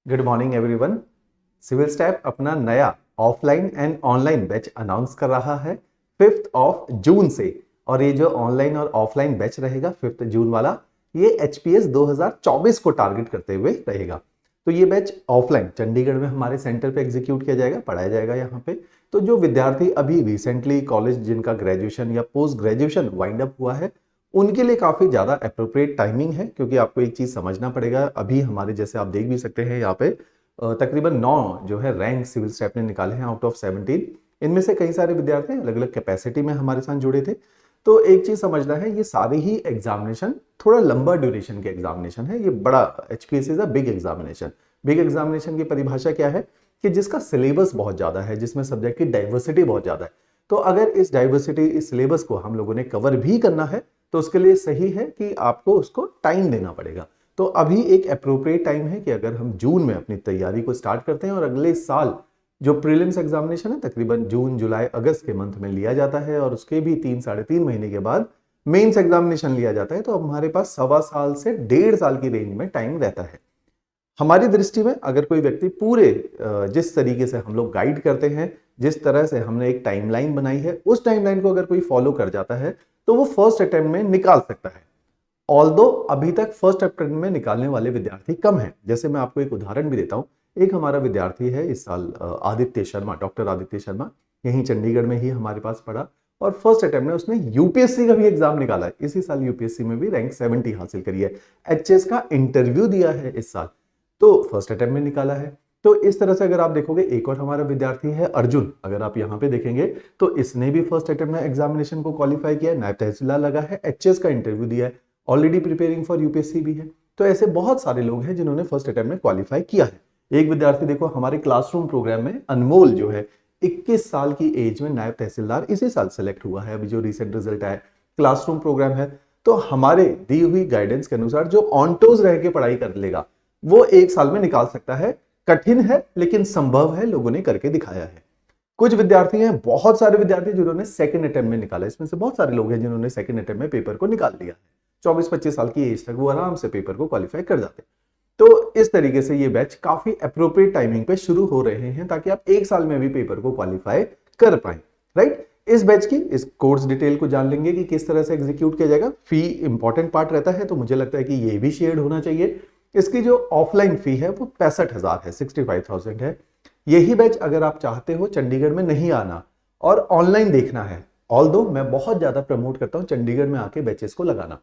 Good morning everyone. Civil step अपना नया offline and online batch announce कर रहा है 5 जून से। और ये जो ऑनलाइन और ऑफलाइन बैच रहेगा 5 जून वाला, ये एचपीएस 2024 को टारगेट करते हुए रहेगा। तो ये बैच ऑफलाइन चंडीगढ़ में हमारे सेंटर पे एग्जीक्यूट किया जाएगा, पढ़ाया जाएगा यहाँ पे। तो जो विद्यार्थी अभी रिसेंटली कॉलेज, जिनका ग्रेजुएशन या पोस्ट ग्रेजुएशन वाइंड अप हुआ है, उनके लिए काफी ज्यादा अप्रोप्रिएट टाइमिंग है। क्योंकि आपको एक चीज समझना पड़ेगा, अभी हमारे जैसे आप देख भी सकते हैं यहाँ पे तकरीबन 9 जो है रैंक सिविल स्टैप ने निकाले हैं आउट ऑफ 17। इनमें से कई सारे विद्यार्थी अलग अलग कैपेसिटी में हमारे साथ जुड़े थे। तो एक चीज समझना है, ये सारे ही एग्जामिनेशन थोड़ा लंबा ड्यूरेशन के एग्जामिनेशन है। ये बड़ा HPS is a big examination. Big examination की परिभाषा क्या है कि जिसका सिलेबस बहुत ज्यादा है, जिसमें सब्जेक्ट की डाइवर्सिटी बहुत ज्यादा है। तो अगर इस डाइवर्सिटी, इस सिलेबस को हम लोगों ने कवर भी करना है तो उसके लिए सही है कि आपको उसको टाइम देना पड़ेगा। तो अभी एक अप्रोप्रिएट टाइम है कि अगर हम जून में अपनी तैयारी को स्टार्ट करते हैं और अगले साल जो प्रीलिम्स एग्जामिनेशन है तकरीबन जून जुलाई अगस्त के मंथ में लिया जाता है, और उसके भी 3-3.5 महीने के बाद मेंस एग्जामिनेशन लिया जाता है, तो अब हमारे पास 1.25 साल से 1.5 साल की रेंज में टाइम रहता है। हमारी दृष्टि में अगर कोई व्यक्ति पूरे जिस तरीके से हम लोग गाइड करते हैं, जिस तरह से हमने एक टाइमलाइन बनाई है, उस टाइमलाइन को अगर कोई फॉलो कर जाता है तो वो फर्स्ट अटेम्प्ट में निकाल सकता है। ऑल्दो अभी तक फर्स्ट अटेम्प्ट में निकालने वाले विद्यार्थी कम हैं। जैसे मैं आपको एक उदाहरण भी देता हूं। एक हमारा विद्यार्थी है इस साल, आदित्य शर्मा, डॉक्टर आदित्य शर्मा, यहीं चंडीगढ़ में ही हमारे पास पढ़ा, और फर्स्ट अटेम्प्ट में उसने यूपीएससी का भी एग्जाम निकाला है। इसी साल यूपीएससी में भी रैंक 70 हासिल करी है। एचएस का इंटरव्यू दिया है इस साल, तो फर्स्ट अटेम्प्ट में निकाला है। तो इस तरह से अगर आप देखोगे, एक और हमारा विद्यार्थी है अर्जुन, अगर आप यहाँ पे देखेंगे तो इसने भी फर्स्ट अटेम्प्ट में एग्जामिनेशन को क्वालिफाई किया है, नायब तहसीलदार लगा है, एचएस का इंटरव्यू दिया है, ऑलरेडी प्रिपेयरिंग फॉर यूपीएससी भी है। तो ऐसे बहुत सारे लोग हैं जिन्होंने फर्स्ट अटेम्प्ट में क्वालिफाई किया है। एक विद्यार्थी देखो हमारे क्लासरूम प्रोग्राम में, अनमोल जो है 21 साल की एज में नायब तहसीलदार इसी साल सेलेक्ट हुआ है। अभी जो रिसेंट रिजल्ट आया, क्लासरूम प्रोग्राम है। तो हमारे दी हुई गाइडेंस के अनुसार जो ऑनटोज रह के पढ़ाई कर लेगा वो 1 साल में निकाल सकता है। कठिन है लेकिन संभव है, लोगों ने करके दिखाया है। कुछ विद्यार्थी हैं, बहुत सारे विद्यार्थी जिन्होंने सेकंड अटेम्प्ट में निकाला। इसमें से बहुत सारे लोग हैं जिन्होंने सेकंड अटेम्प्ट में पेपर को निकाल लिया है। 24-25 साल की एज तक वो आराम से पेपर को क्वालिफाई कर जाते हैं। तो इस तरीके से ये बैच काफी अप्रोप्रिएट टाइमिंग पे शुरू हो रहे हैं, ताकि आप 1 साल में भी पेपर को क्वालिफाई कर पाए। राइट, इस बैच की इस कोर्स डिटेल को जान लेंगे कि किस तरह से एग्जीक्यूट किया जाएगा। फी इंपॉर्टेंट पार्ट रहता है, तो मुझे लगता है कि ये भी शेयर्ड होना चाहिए। इसकी जो ऑफलाइन फी है वो 65,000 है, 65,000 है। यही बैच अगर आप चाहते हो चंडीगढ़ में नहीं आना और ऑनलाइन देखना है, ऑल्दो मैं बहुत ज्यादा प्रमोट करता हूं चंडीगढ़ में आके बैचेस को लगाना।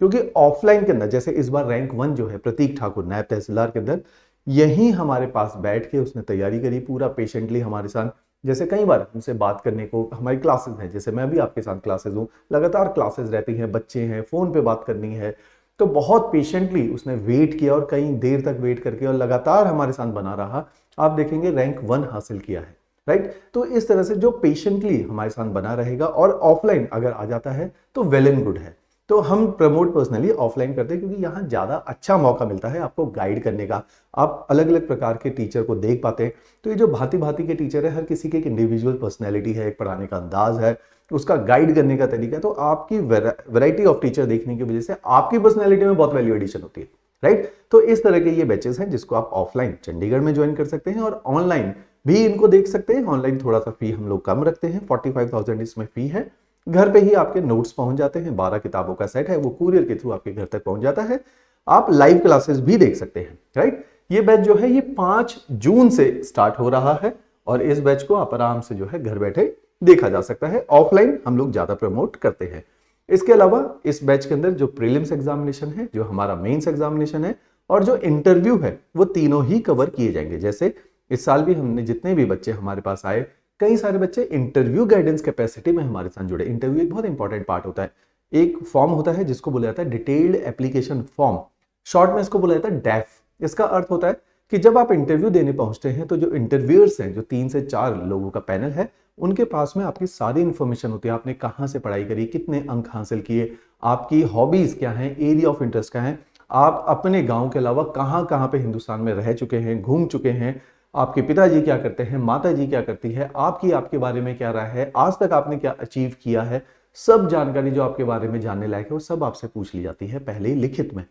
क्योंकि ऑफलाइन के अंदर, जैसे इस बार रैंक 1 जो है प्रतीक ठाकुर नायब तहसीलदार के अंदर, यही हमारे पास बैठ के उसने तैयारी करी पूरा पेशेंटली हमारे साथ। जैसे कई बार हमसे बात करने को, हमारी क्लासेस हैं, जैसे मैं भी आपके साथ क्लासेस हूँ, लगातार क्लासेस रहती हैं, बच्चे हैं, फोन पे बात करनी है, तो बहुत पेशेंटली उसने वेट किया और कई देर तक वेट करके और लगातार हमारे साथ बना रहा। आप देखेंगे रैंक 1 हासिल किया है। राइट, तो इस तरह से जो पेशेंटली हमारे साथ बना रहेगा और ऑफलाइन अगर आ जाता है तो वेल एंड गुड है। तो हम प्रमोट पर्सनली ऑफलाइन करते हैं, क्योंकि यहाँ ज्यादा अच्छा मौका मिलता है आपको गाइड करने का। आप अलग अलग प्रकार के टीचर को देख पाते हैं। तो ये जो भांति भांति के टीचर है, हर किसी की एक इंडिविजुअल पर्सनैलिटी है, एक पढ़ाने का अंदाज है, उसका गाइड करने का तरीका है। तो आपकी वैरायटी ऑफ टीचर देखने की वजह से आपकी पर्सनैलिटी में बहुत वैल्यू एडिशन होती है। राइट, तो इस तरह के ये बैचेस हैं जिसको आप ऑफलाइन चंडीगढ़ में ज्वाइन कर सकते हैं, और ऑनलाइन भी इनको देख सकते हैं। ऑनलाइन थोड़ा सा फी हम लोग कम रखते हैं, 45,000 इसमें फी है। घर पे ही आपके नोट्स पहुंच जाते हैं, 12 किताबों का सेट है, वो कुरियर के थ्रू आपके घर तक पहुंच जाता है। आप लाइव क्लासेस भी देख सकते हैं। राइट, ये बैच जो है ये 5 जून से स्टार्ट हो रहा है, और इस बैच को आप आराम से जो है घर बैठे देखा जा सकता है। ऑफलाइन हम लोग ज्यादा प्रमोट करते हैं। इसके अलावा इस बैच के अंदर जो प्रीलिम्स एग्जामिनेशन है, जो हमारा मेंस एग्जामिनेशन है, और जो इंटरव्यू है, वो तीनों ही कवर किए जाएंगे। जैसे इस साल भी हमने जितने भी बच्चे हमारे पास आए, कई सारे बच्चे इंटरव्यू गाइडेंस कैपेसिटी में हमारे साथ जुड़े। इंटरव्यू एक बहुत इंपॉर्टेंट पार्ट होता है। एक फॉर्म होता है जिसको बोला जाता है डिटेल्ड एप्लीकेशन फॉर्म, शॉर्ट में इसको बोला जाता है डैफ। इसका अर्थ होता है कि जब आप इंटरव्यू देने पहुंचते हैं तो जो इंटरव्यूअर्स हैं, जो 3 से 4 लोगों का पैनल है, उनके पास में आपकी सारी इंफॉर्मेशन होती है। आपने कहाँ से पढ़ाई करी, कितने अंक हासिल किए, आपकी हॉबीज क्या हैं, एरिया ऑफ इंटरेस्ट क्या है, आप अपने गांव के अलावा कहाँ कहाँ पे हिंदुस्तान में रह चुके हैं, घूम चुके हैं, आपके पिताजी क्या करते हैं, माता जी क्या करती है, आपकी आपके बारे में क्या राय है, आज तक आपने क्या अचीव किया है, सब जानकारी जो आपके बारे में जानने लायक है वो सब आपसे पूछ ली जाती है पहले ही लिखित में।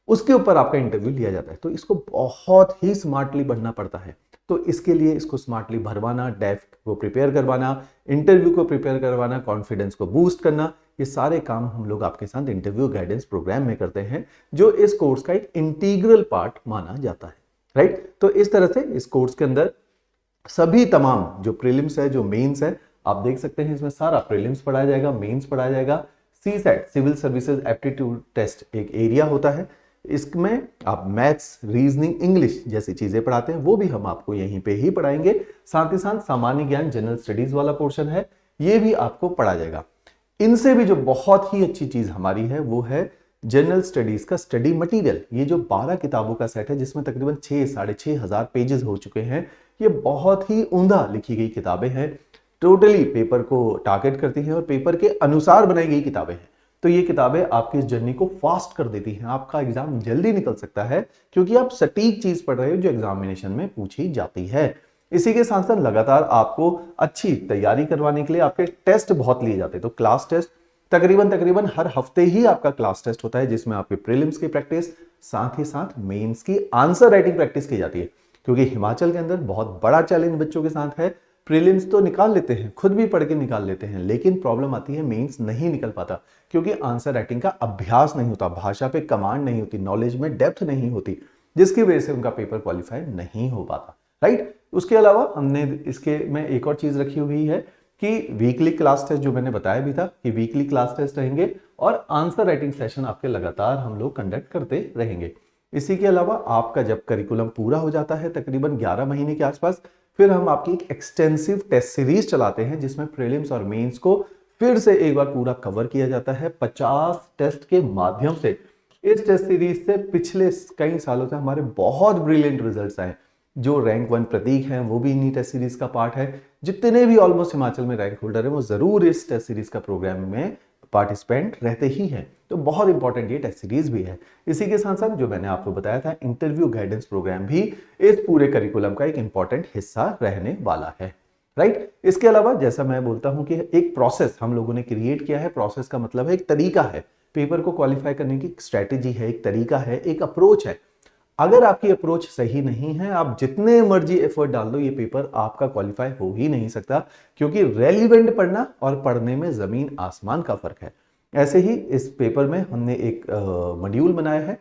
उसके ऊपर आपका इंटरव्यू लिया जाता है। तो इसको बहुत ही स्मार्टली भरना पड़ता है। तो इसके लिए इसको स्मार्टली भरवाना, डेफ्ट को प्रिपेयर करवाना, इंटरव्यू को प्रिपेयर करवाना, कॉन्फिडेंस को बूस्ट करना, ये सारे काम हम लोग आपके साथ इंटरव्यू गाइडेंस प्रोग्राम में करते हैं, जो इस कोर्स का एक इंटीग्रल पार्ट माना जाता है, राइट। तो इस तरह से इस कोर्स के अंदर सभी तमाम जो प्रीलिम्स है, जो मेंस है, आप देख सकते हैं इसमें सारा प्रीलिम्स पढ़ाया जाएगा, मेंस पढ़ाया जाएगा। CSAT civil services aptitude test एक एरिया होता है, इसमें आप मैथ्स, रीजनिंग, इंग्लिश जैसी चीजें पढ़ाते हैं, वो भी हम आपको यहीं पे ही पढ़ाएंगे। साथ ही साथ सामान्य ज्ञान जनरल स्टडीज वाला पोर्शन है, ये भी आपको पढ़ा जाएगा। इनसे भी जो बहुत ही अच्छी चीज हमारी है वो है जनरल स्टडीज का स्टडी मटेरियल। ये जो 12 किताबों का सेट है जिसमें तकरीबन 6-6.5 पेजेस हो चुके हैं, ये बहुत ही उम्दा लिखी गई किताबें हैं, टोटली पेपर को टारगेट करती हैं और पेपर के अनुसार बनाई गई किताबें हैं। तो ये किताबें आपकी इस जर्नी को फास्ट कर देती हैं, आपका एग्जाम जल्दी निकल सकता है क्योंकि आप सटीक चीज पढ़ रहे हो जो एग्जामिनेशन में पूछी जाती है। इसी के साथ साथ लगातार आपको अच्छी तैयारी करवाने के लिए आपके टेस्ट बहुत लिए जाते हैं। तो क्लास टेस्ट तकरीबन हर हफ्ते ही आपका क्लास टेस्ट होता है, जिसमें आपके प्रीलिम्स की प्रैक्टिस, साथ ही साथ मेंस की आंसर राइटिंग प्रैक्टिस की जाती है। क्योंकि हिमाचल के अंदर बहुत बड़ा चैलेंज बच्चों के साथ है, प्रीलिम्स तो निकाल लेते हैं, खुद भी पढ़ के निकाल लेते हैं, लेकिन प्रॉब्लम आती है मेंस नहीं निकल पाता क्योंकि आंसर राइटिंग का अभ्यास नहीं होता, भाषा पे कमांड नहीं होती, नॉलेज में डेप्थ नहीं होती, जिसकी वजह से उनका पेपर क्वालिफाई नहीं हो पाता, राइट। उसके अलावा हमने इसके में एक और चीज रखी हुई है कि वीकली क्लास टेस्ट, जो मैंने बताया भी था कि वीकली क्लास टेस्ट रहेंगे और आंसर राइटिंग सेशन आपके लगातार हम लोग कंडक्ट करते रहेंगे। इसी के अलावा आपका जब करिकुलम पूरा हो जाता है तकरीबन 11 महीने के आसपास, फिर हम आपकी एक एक्सटेंसिव टेस्ट सीरीज चलाते हैं जिसमें प्रीलिम्स और मेंस को फिर से एक बार पूरा कवर किया जाता है 50 टेस्ट के माध्यम से। इस टेस्ट सीरीज से पिछले कई सालों से हमारे बहुत ब्रिलियंट रिजल्ट्स आए। जो रैंक 1 प्रतीक हैं वो भी इन्हीं टेस्ट सीरीज का पार्ट है। जितने भी ऑलमोस्ट हिमाचल में रैंक होल्डर है वो जरूर इस टेस्ट सीरीज का प्रोग्राम में पार्टिसिपेंट रहते ही हैं। तो बहुत इंपॉर्टेंट ये टेस्ट सीरीज भी है। इसी के साथ साथ जो मैंने आपको बताया था इंटरव्यू गाइडेंस प्रोग्राम भी इस पूरे करिकुलम का एक इंपॉर्टेंट हिस्सा रहने वाला है, राइट। इसके अलावा जैसा मैं बोलता हूं कि एक प्रोसेस हम लोगों ने क्रिएट किया है। प्रोसेस का मतलब है एक तरीका है, पेपर को क्वालिफाई करने की स्ट्रेटेजी है, एक तरीका है, एक अप्रोच है। अगर आपकी अप्रोच सही नहीं है, आप जितने मर्जी एफर्ट डाल दो, ये पेपर आपका क्वालिफाई हो ही नहीं सकता क्योंकि रेलिवेंट पढ़ना और पढ़ने में जमीन आसमान का फर्क है। ऐसे ही इस पेपर में हमने एक मॉड्यूल बनाया है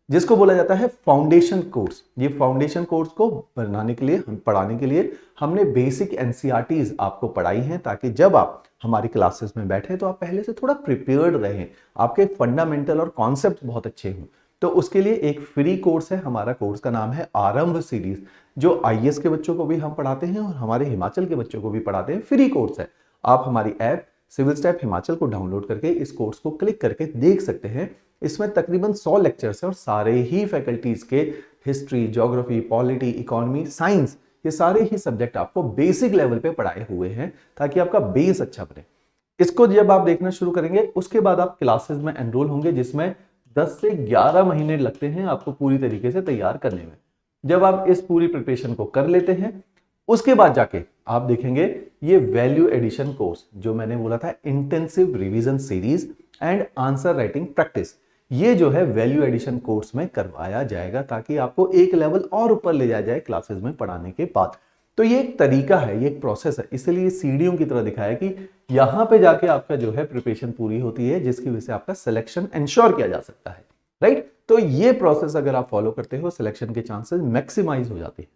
जिसको बोला जाता है फाउंडेशन कोर्स। ये फाउंडेशन कोर्स को बनाने के लिए, हम पढ़ाने के लिए हमने बेसिक एनसीईआरटीज आपको पढ़ाई हैं ताकि जब आप हमारी क्लासेस में बैठे तो आप पहले से थोड़ा प्रिपेयर्ड रहें, आपके फंडामेंटल और कॉन्सेप्ट बहुत अच्छे हों। तो उसके लिए एक फ्री कोर्स है, हमारा कोर्स का नाम है आरंभ सीरीज, जो आईएएस के बच्चों को भी हम पढ़ाते हैं और हमारे हिमाचल के बच्चों को भी पढ़ाते हैं। फ्री कोर्स है, आप हमारी ऐप सिविल स्टेप हिमाचल को डाउनलोड करके इस कोर्स को क्लिक करके देख सकते हैं। इसमें तकरीबन 100 लेक्चर्स हैं और सारे ही फैकल्टीज के history, geography, polity, economy, science, ये सारे ही सब्जेक्ट आपको बेसिक लेवल पे पढ़ाए हुए हैं ताकि आपका बेस अच्छा बने। इसको जब आप देखना शुरू करेंगे उसके बाद आप क्लासेस में एनरोल होंगे जिसमें 10 से 11 महीने लगते हैं आपको पूरी तरीके से तैयार करने में। जब आप इस पूरी प्रिपरेशन को कर लेते हैं उसके बाद जाके आप देखेंगे ये वैल्यू एडिशन कोर्स, जो मैंने बोला था intensive revision series and answer writing practice, ये जो है वैल्यू एडिशन कोर्स में करवाया जाएगा ताकि आपको एक लेवल और ऊपर ले जाया जाए क्लासेस में पढ़ाने के बाद। तो ये एक तरीका है, ये एक प्रोसेस है, इसलिए सीढ़ियों की तरह दिखाया कि यहां पे जाके आपका जो है प्रिपरेशन पूरी होती है जिसकी वजह से आपका सिलेक्शन इंश्योर किया जा सकता है, राइट। तो ये प्रोसेस अगर आप फॉलो करते हो सिलेक्शन के चांसेस मैक्सिमाइज हो जाते हैं।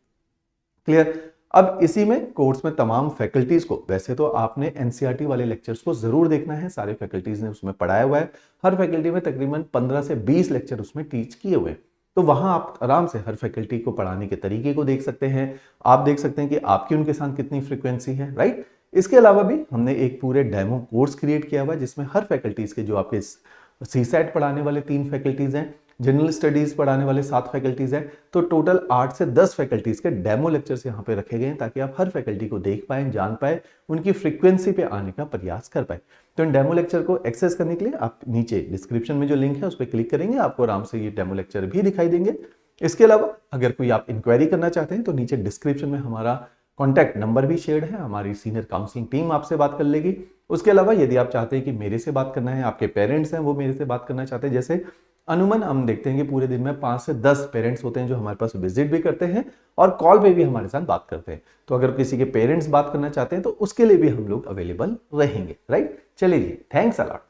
क्लियर। अब इसी में कोर्स में तमाम फैकल्टीज को, वैसे तो आपने एनसीईआरटी वाले लेक्चर्स को जरूर देखना है, सारे फैकल्टीज ने उसमें पढ़ाया हुआ है। हर फैकल्टी में तकरीबन 15 से 20 लेक्चर उसमें टीच किए हुए हैं। तो वहां आप आराम से हर फैकल्टी को पढ़ाने के तरीके को देख सकते हैं। आप देख सकते हैं कि आपकी उनके साथ कितनी फ्रीक्वेंसी है, राइट। इसके अलावा भी हमने एक पूरे डेमो कोर्स क्रिएट किया हुआ है जिसमें हर फैकल्टीज के, जो आपके सीसैट पढ़ाने वाले 3 फैकल्टीज हैं, जनरल स्टडीज पढ़ाने वाले 7 फैकल्टीज हैं, तो टोटल 8 से 10 फैकल्टीज के डेमो लेक्चर्स यहाँ पे रखे गए हैं ताकि आप हर फैकल्टी को देख पाए, जान पाए, उनकी फ्रीक्वेंसी पे आने का प्रयास कर पाए। तो इन डेमो लेक्चर को एक्सेस करने के लिए आप नीचे डिस्क्रिप्शन में जो लिंक है उस पर क्लिक करेंगे, आपको आराम से ये डेमो लेक्चर भी दिखाई देंगे। इसके अलावा अगर कोई आप इंक्वायरी करना चाहते हैं तो नीचे डिस्क्रिप्शन में हमारा कॉन्टैक्ट नंबर भी शेयर्ड है, हमारी सीनियर काउंसलिंग टीम आपसे बात कर लेगी। उसके अलावा यदि आप चाहते हैं कि मेरे से बात करना है, आपके पेरेंट्स हैं वो मेरे से बात करना चाहते हैं, जैसे अनुमान हम देखते हैं कि पूरे दिन में 5 से 10 पेरेंट्स होते हैं जो हमारे पास विजिट भी करते हैं और कॉल पे भी हमारे साथ बात करते हैं। तो अगर किसी के पेरेंट्स बात करना चाहते हैं तो उसके लिए भी हम लोग अवेलेबल रहेंगे, राइट। चलिए जी, थैंक्स अ लॉट।